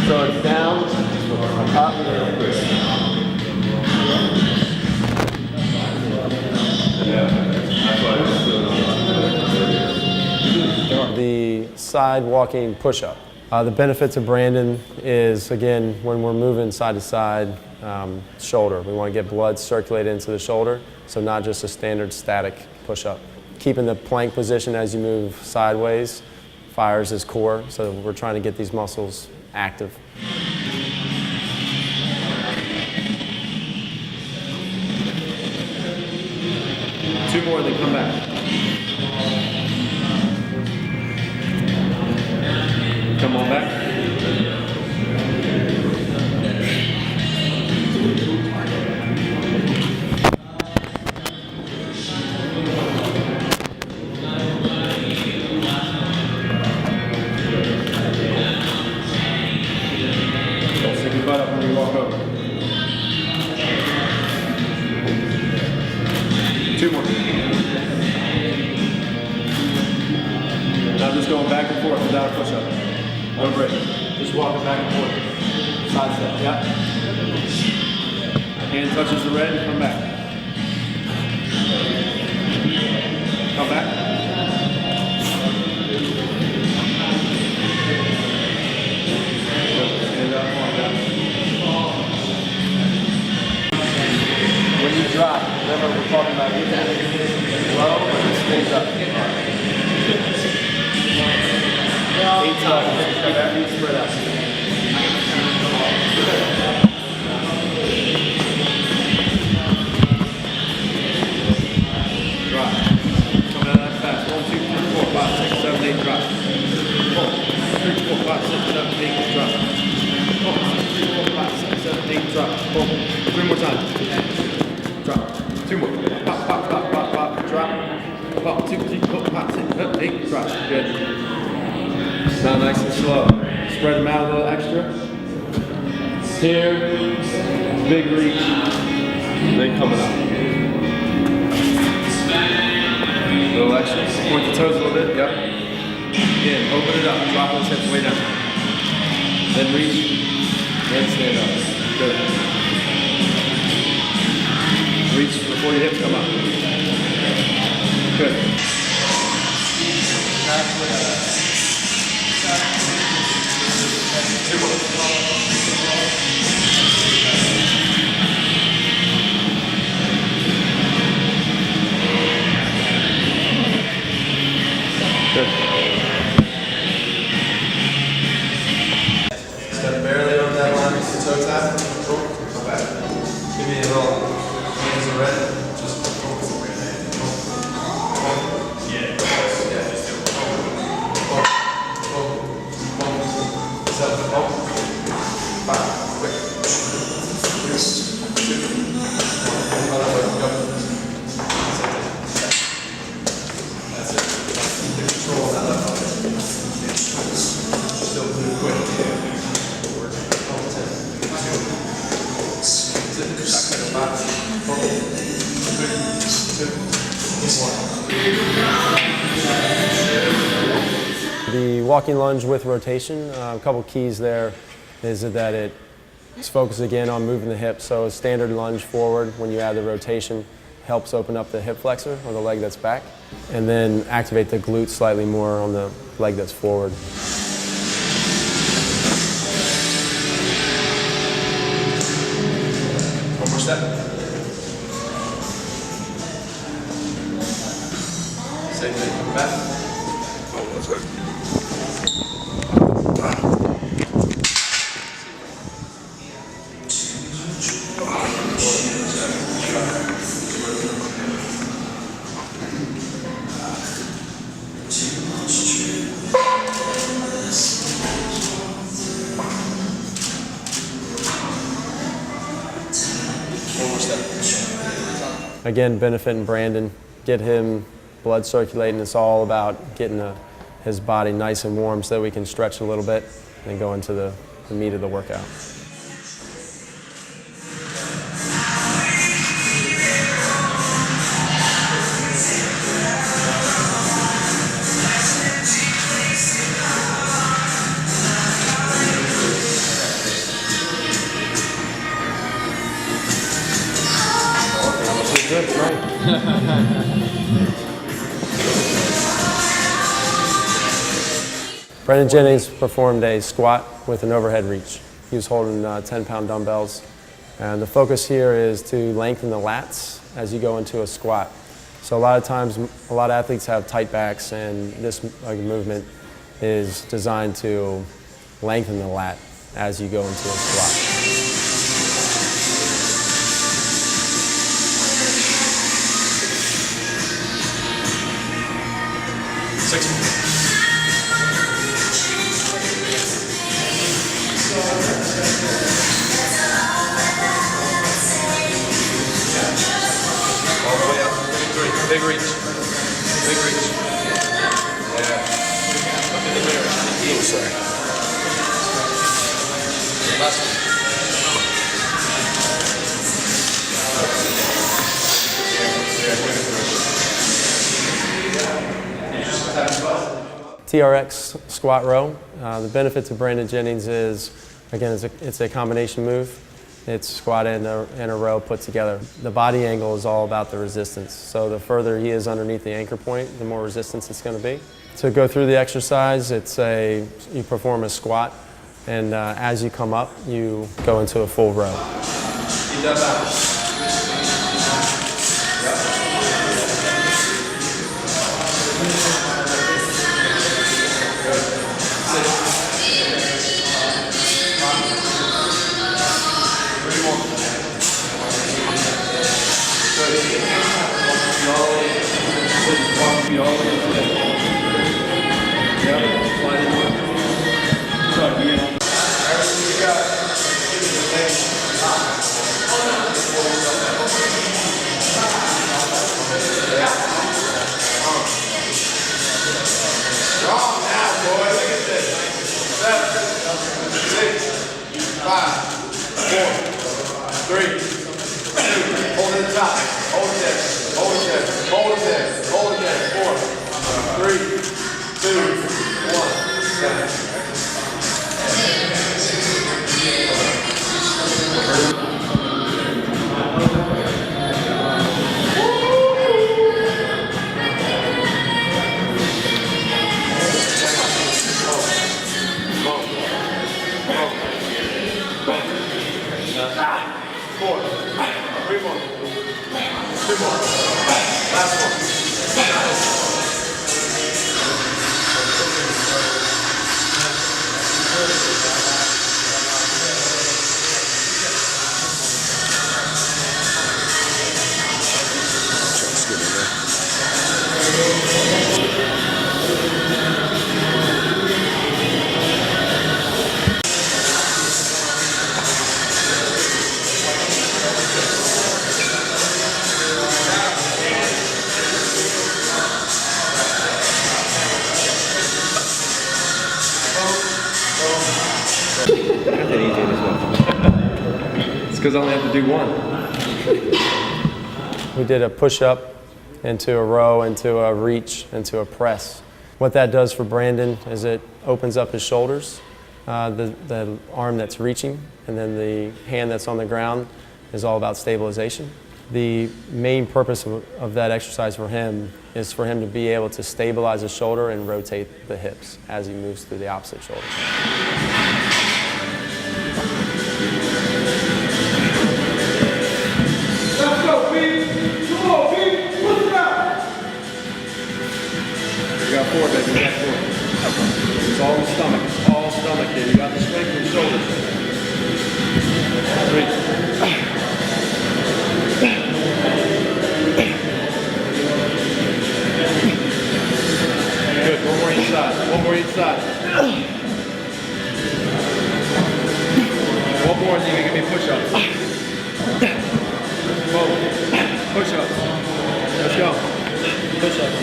So it's down, up, the side walking push-up. The benefits of Brandon is, again, when we're moving side to side, shoulder. We want to get blood circulated into the shoulder, so not just a standard static push-up. Keeping the plank position as you move sideways fires his core, so we're trying to get these muscles active. Two more, then come back. Come on back. Stick your butt up when you walk over. Two more. Now just going back and forth without a push-up. No break. Just walking back and forth. Side step, yeah. Hand touches the red and come back. Come back. Stand up, walk down. When you drop, remember we're talking about getting it low, but it stays up. 8 times, spread out. Drop. Coming out of that fast. 1, 2, 3, 4, 5, 6, 7, 8, drop. 4, 3, 4, 5, 6, 7, 8, drop. 4, 3, 4, 5, 6, 7, 8, drop. 4, 3 more times. Drop. 2 more. Pop, pop, pop, pop, pop, drop. Pop, 2, 3, 4, 5, 6, 7, 8, drop. Good. Now nice and slow. Spread them out a little extra. Here, big reach, then coming up. A little extra. Point the toes a little bit, yep. Again, open it up, drop those hips way down. Then reach, then stand up. Good. Reach before your hips come up. Good. Good. Step barely over that line, it's the toe tap. Come back. Give me a little hands are red. Just The walking lunge with rotation, a couple keys there is that it's focused again on moving the hips. So a standard lunge forward, when you add the rotation, helps open up the hip flexor or the leg that's back, and then activate the glutes slightly more on the leg that's forward. one more step. Same thing, come back. Oh, that's good. Again, benefiting Brandon, get him blood circulating. It's all about getting his body nice and warm so that we can stretch a little bit and go into the meat of the workout. Brendan Jennings performed a squat with an overhead reach. He was holding 10-pound dumbbells. And the focus here is to lengthen the lats as you go into a squat. So a lot of times, a lot of athletes have tight backs, and this movement is designed to lengthen the lat as you go into a squat. All the way up. Big reach. Big reach. Yeah. Look in the mirror. Oh, sorry. Last one. TRX squat row. The benefit to Brendan Jennings is, again, it's a combination move. It's squat and a row put together. The body angle is all about the resistance. So the further he is underneath the anchor point, the more resistance it's going to be. To go through the exercise, you perform a squat, and as you come up, you go into a full row. Keep that balance. Strong now, boys. Look at this. 7, 6, 5, 4, 3, 2. Hold it at the top. Hold it there. Hold it there. Hold it there. Hold it there. 4, 3, 2, 1. It's because I only have to do one. We did a push-up into a row, into a reach, into a press. What that does for Brandon is it opens up his shoulders, the arm that's reaching, and then the hand that's on the ground is all about stabilization. The main purpose of that exercise for him is for him to be able to stabilize the shoulder and rotate the hips as he moves through the opposite shoulder. Let's go, Pete. Come on, Pete. Push it out. You got 4, baby. You got 4. It's all in the stomach. It's all stomach here. You got the strength in the shoulders. 3. Good. One more each side. One more each side. One more and you can give me push-ups. Push-ups. Let's go. Push-ups.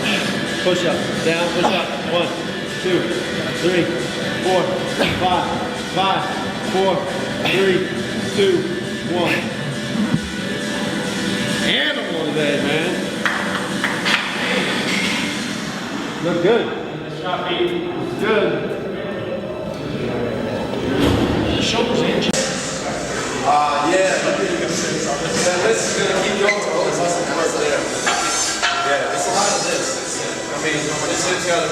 Push-ups. Down, push-up. 1, 2, 3, 4, 5, 5, 4, 3, 2, 1. Animal today, man. Look good. Good. Shoulders in. Yeah. This is going to keep going. Oh, it's awesome. There.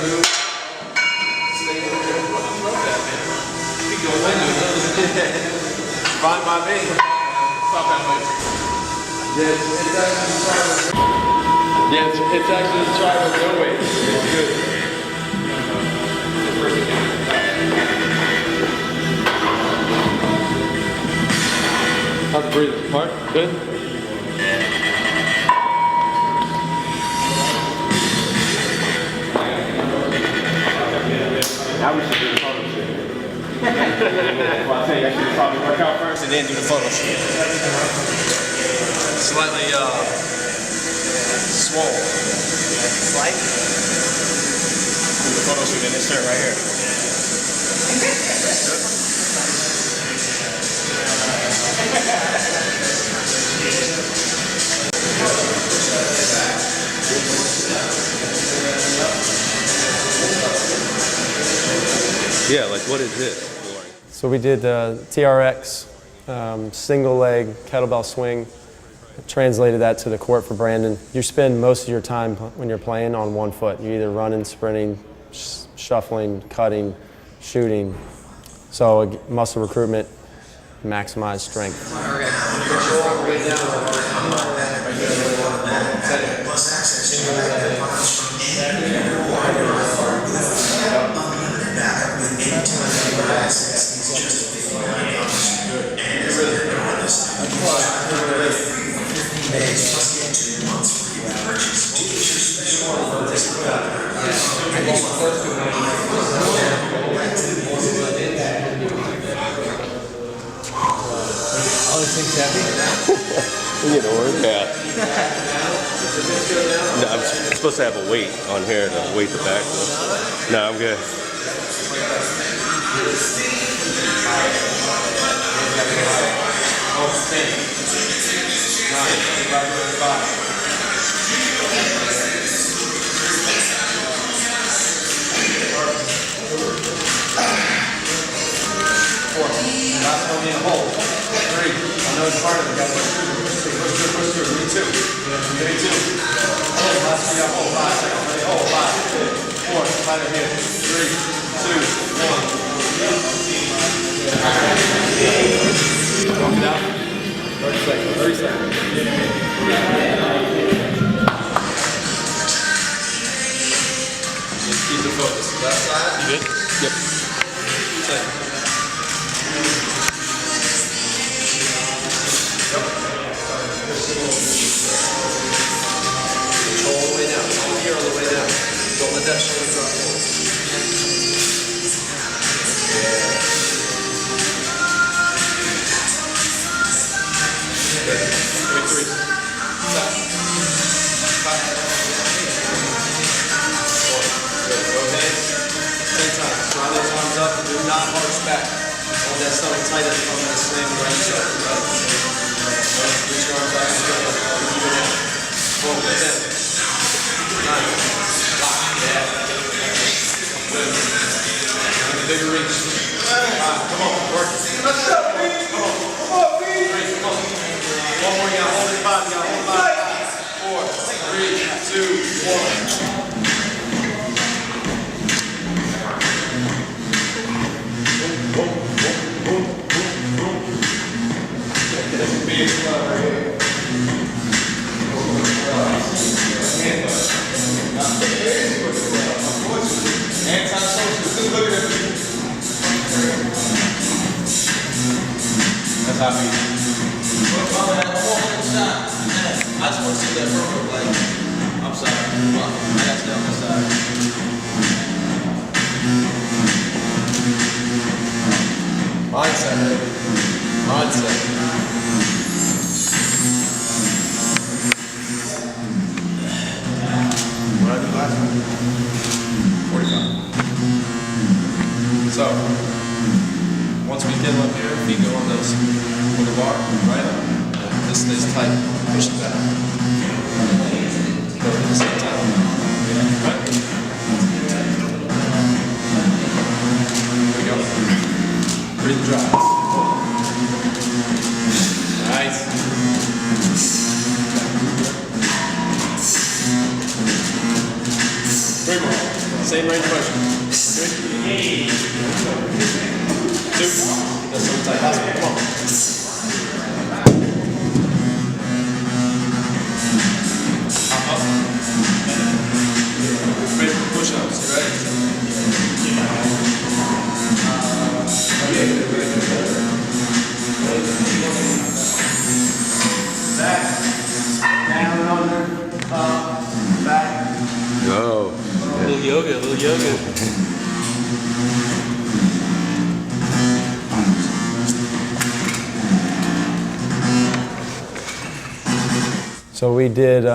move. Stay with it. I love that, man. We go window. Fine by me. Stop that way. Yeah, it's actually trying to go away. It's good. How's the breathing? Mark? Good? Now we should do the photo shoot. Well, I tell you, I should probably work out first and then do the photo shoot. Slightly, swole. Slight. Do the photo shoot in this shirt right here. Yeah, like what is this? So we did TRX, single leg kettlebell swing. Translated that to the court for Brandon. You spend most of your time when you're playing on one foot. You're either running, sprinting, shuffling, cutting, shooting. So muscle recruitment, maximize strength. You know, workout. No, I'm supposed to have a weight on here to weight the back. No, I'm good. Last one in hold. 3. I know it's part of it. Got push through. Give me 2. Give me 2. Hold. Last one, hold. 5 seconds. Ready? Hold. 5, 4. Tighter here. 3, 2, 1. Walk it out. 30 seconds. 30 seconds. Just keep the focus. Left side. You good? Yep. Second. All the way down. All here, all the way down. Don't let that shoulder drop. Yeah. Good. Give me 3. Stop. 5. 4. Good. Both hands. 10 times. Draw those arms up. Do not arch back. Hold that stomach tight as I'm going to slam the right side. Reach your arms out. Keep it out. 4. 10. 9. Lock. Yeah. Good. Give a bigger reach. 5. Come on. Work it. Let's go, B. Come on. Come on, B. 3. Come on. One more. You got to hold it 5. You got to hold it 5. 4. 3. 2. 1. Big squat right here. Anti-social. Look at that. That's how I mean. I just want to see that program. Like, I'm sorry. I got to stay on this side. Mindset. Mindset. What I did last time? 45. So, once we get up here, feet go on those, on the bar, right up. This stays tight. Push it back. Go to the same time. Right? Here we go. Breathe and drive. Nice. 3 more. Same range of motion. Good. 2. That's so tight. Last one. Come on. Up. Ready for push-ups. You ready? Back. Down and under. Up. Back. Oh. Little yoga, little yoga. So we did,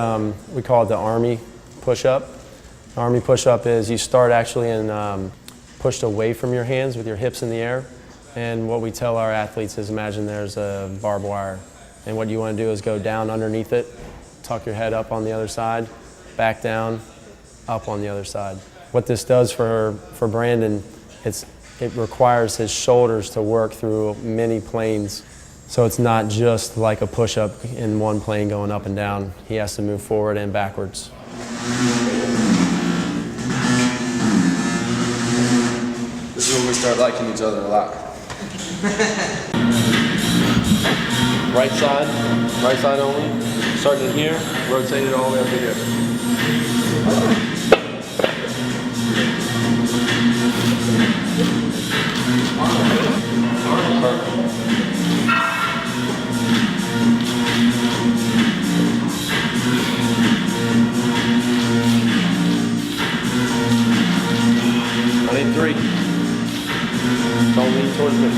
we call it the Army push-up. Army push-up is you start actually in pushed away from your hands with your hips in the air. And what we tell our athletes is imagine there's a barbed wire. And what you want to do is go down underneath it, tuck your head up on the other side, back down, up on the other side. What this does for Brandon, it requires his shoulders to work through many planes. So it's not just like a push-up in one plane going up and down. He has to move forward and backwards. This is when we start liking each other a lot. Right side only. Starting in here, rotate it all the way up to here. I need 3. Don't lean towards me.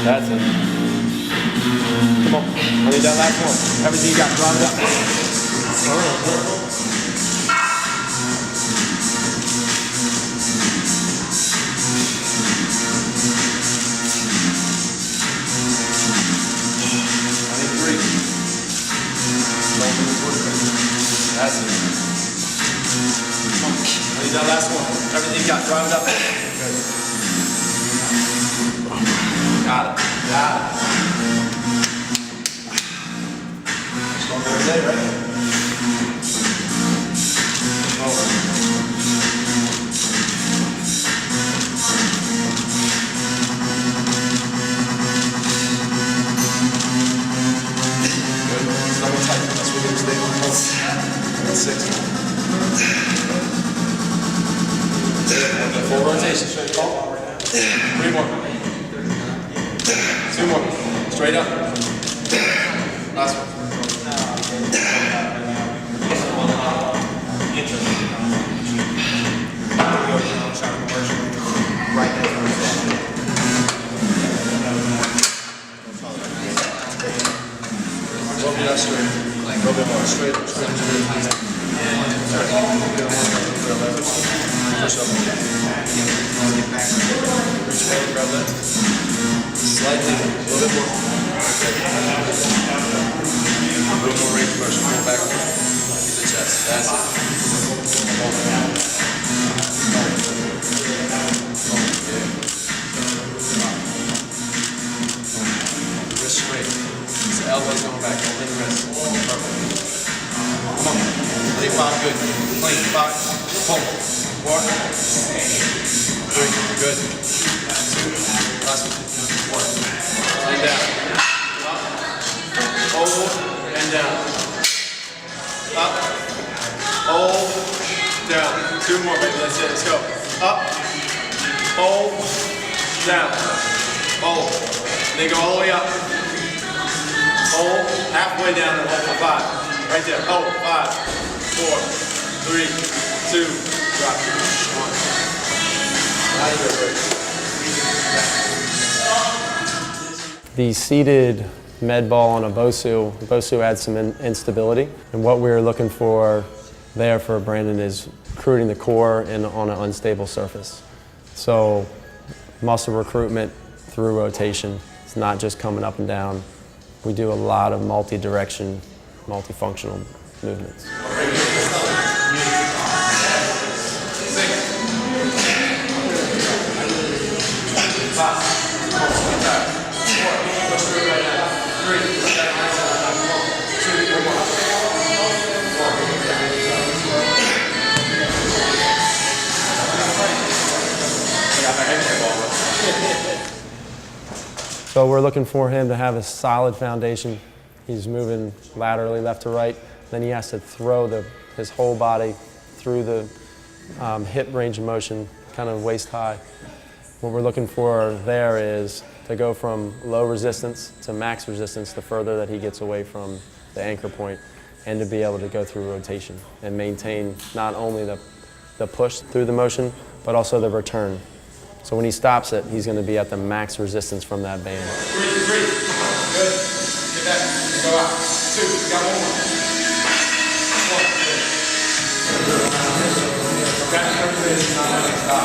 That's it. Come on. I need that last one. Everything you got, drive it up. I need 3. Don't lean towards me. That's it. Come on. I need that last one. Everything you got, drive it up. Good. Got it. Got it. Every day, right? Over. Good. Stomach tight. That's what we're stay on. That's 6. Full rotation. Straight call. 3 more. 2 more. Straight up. Last one. Roll it out straight. A little bit more. Straight. Straight. Push up. Reach forward, grab that. Slightly. A little bit more. A little more range of motion. Pull back. Get the chest. That's it. Wrist straight. The elbows going back. Over the wrist. Perfect. Come on. 25. Good. Clean. 5. Pull. 4. 3. Good. 2. Last one. 1. Lay down. Up. Hold. And down. Up. Hold. Down. 2 more, baby. That's it. Let's go. Up. Hold. Down. Hold. Then go all the way up. Hold. Halfway down and hold for 5. Right there. Hold. 5, 4, 3, 2. Drop. 1. Now you go first. The seated med ball on a Bosu adds some instability. And what we're looking for there for Brandon is recruiting the core and on an unstable surface. So muscle recruitment through rotation. It's not just coming up and down. We do a lot of multi-direction, multifunctional movements. So we're looking for him to have a solid foundation. He's moving laterally left to right. Then he has to throw his whole body through the hip range of motion, kind of waist high. What we're looking for there is to go from low resistance to max resistance the further that he gets away from the anchor point, and to be able to go through rotation and maintain not only the push through the motion, but also the return. So when he stops it, he's going to be at the max resistance from that band. Breathe. Good. Get back. Go out. 2. You got one more. 1. Back to everything. Not letting stop.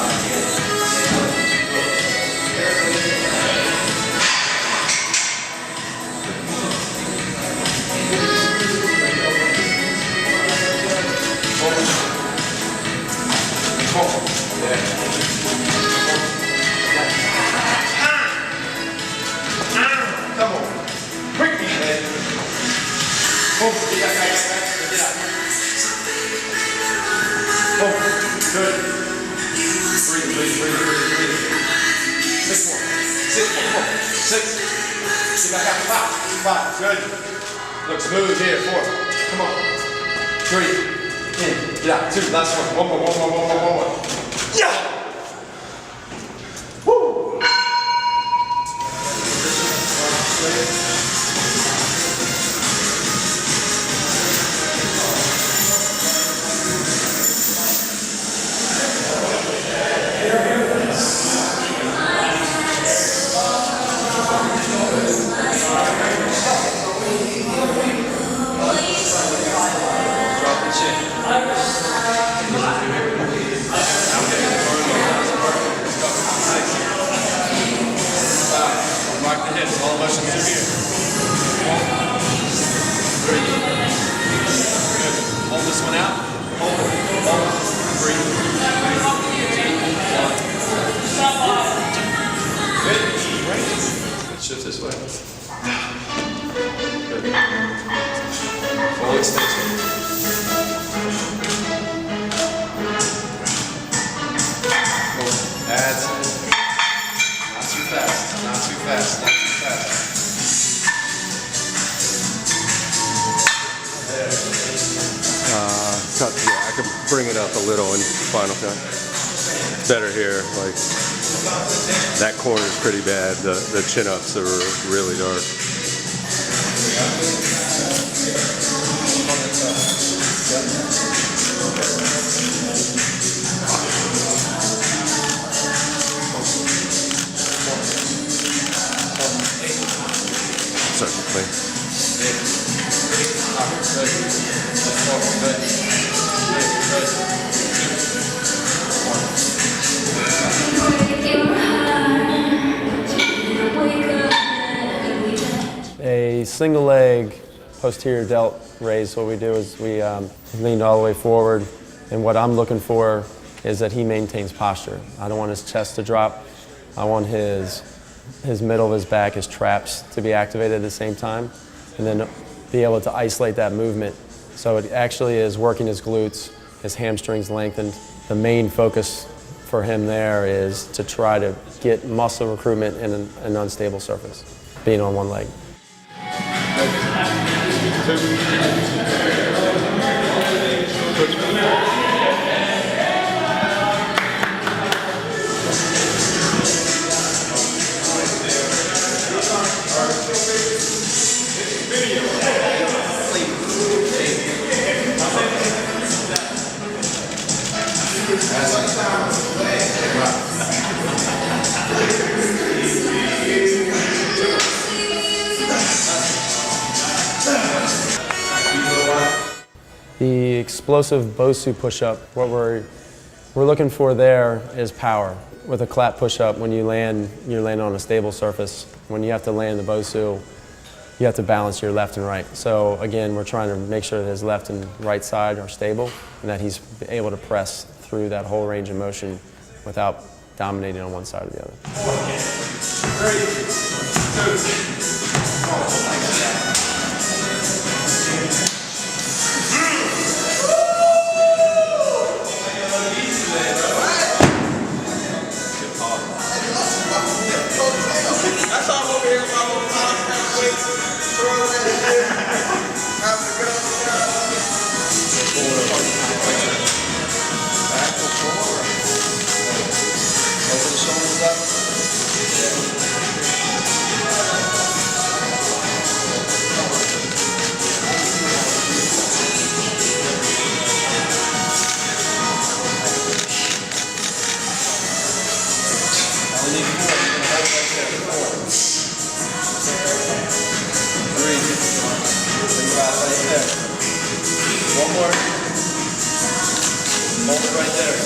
Come on. Quick, man. Boom. Get that back. Get out. Boom. Good. Breathe. 6 more. 6 more. Come on. 6. Get back out. 5. Good. Look smooth here. 4. Come on. 3. In. Get out. 2. Last one. One more. Yeah. Woo. Drop the chin. Mark the hips, all motion through here. 1, 3. Good. Hold this one out. Hold it. 3. 1. Good. Shift this way. Good. Full extension. That's it. Not too fast. Cut, yeah, I can bring it up a little in Final Cut. Better here, like that corner is pretty bad. The chin-ups are really dark. Certainly. A single leg posterior delt raise, what we do is we lean all the way forward, and what I'm looking for is that he maintains posture. I don't want his chest to drop. I want his middle of his back, his traps to be activated at the same time, and then be able to isolate that movement. So it actually is working his glutes, his hamstrings lengthened. The main focus for him there is to try to get muscle recruitment in an unstable surface, being on one leg. The explosive Bosu push-up, what we're looking for there is power. With a clap push-up, when you land, you're landing on a stable surface. When you have to land the Bosu, you have to balance your left and right. So again, we're trying to make sure that his left and right side are stable and that he's able to press through that whole range of motion without dominating on one side or the other. 3, 2. That's all over here. there. One more. Hold it right there.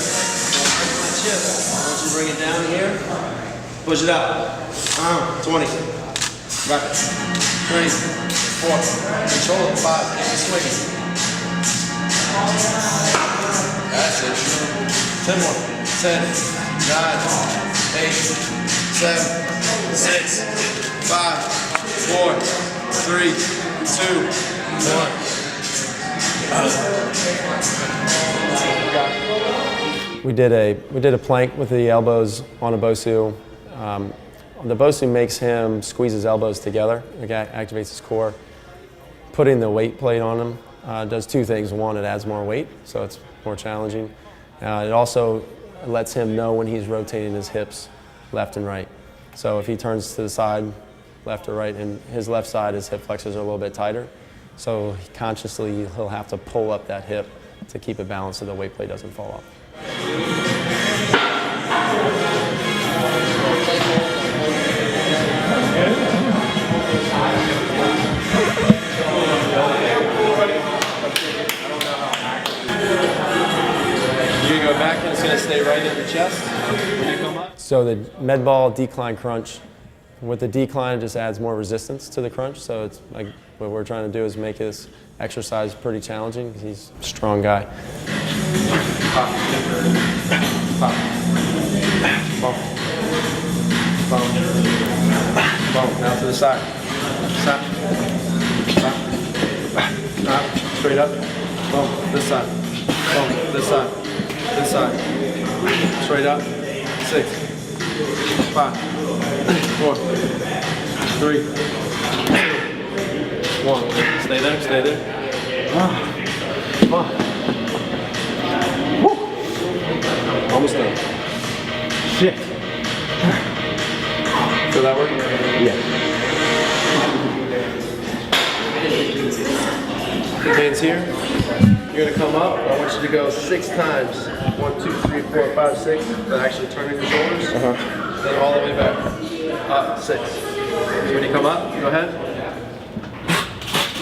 Once you bring it down here, push it out. 20. Rapid. 3, 4. Control it. 5. Keep swinging. That's it. 10 more. 10, 9, 8, 7, 6, 5, 4, 3, 2, 1. We did a plank with the elbows on a Bosu. The Bosu makes him squeeze his elbows together. It activates his core. Putting the weight plate on him does two things. One, it adds more weight, so it's more challenging. It also lets him know when he's rotating his hips left and right. So if he turns to the side, left or right, and his left side, his hip flexors are a little bit tighter. So consciously, he'll have to pull up that hip to keep it balanced so the weight plate doesn't fall off. You're going to go back and it's going to stay right in the chest when you come up. So the med ball decline crunch, with the decline, it just adds more resistance to the crunch. So it's like what we're trying to do is make this exercise pretty challenging because he's a strong guy. Pop. Pop. Bump. Bump. Bump. Now to the side. Stop. Stop. Stop. Straight up. Bump. This side. Bump. This side. This side. Straight up. 6, 5, 4, 3, 2, 1. Stay there. Stay there. Come on. Woo. Almost done. Shit. Feel that work? Yeah. Hands here. You're gonna come up. I want you to go 6 times. 1, 2, 3, 4, 5, 6. But actually turning your shoulders. Then all the way back. Up. 6. So when you come up, go ahead.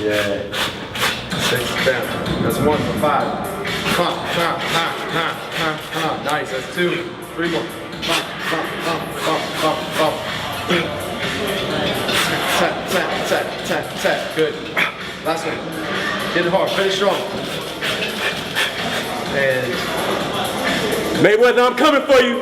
Yeah. 6 down. That's 1 for 5. Nice. That's 2. 3 more. Tap. Good. Last one. Hit it hard. Finish strong. And Mayweather, I'm coming for you.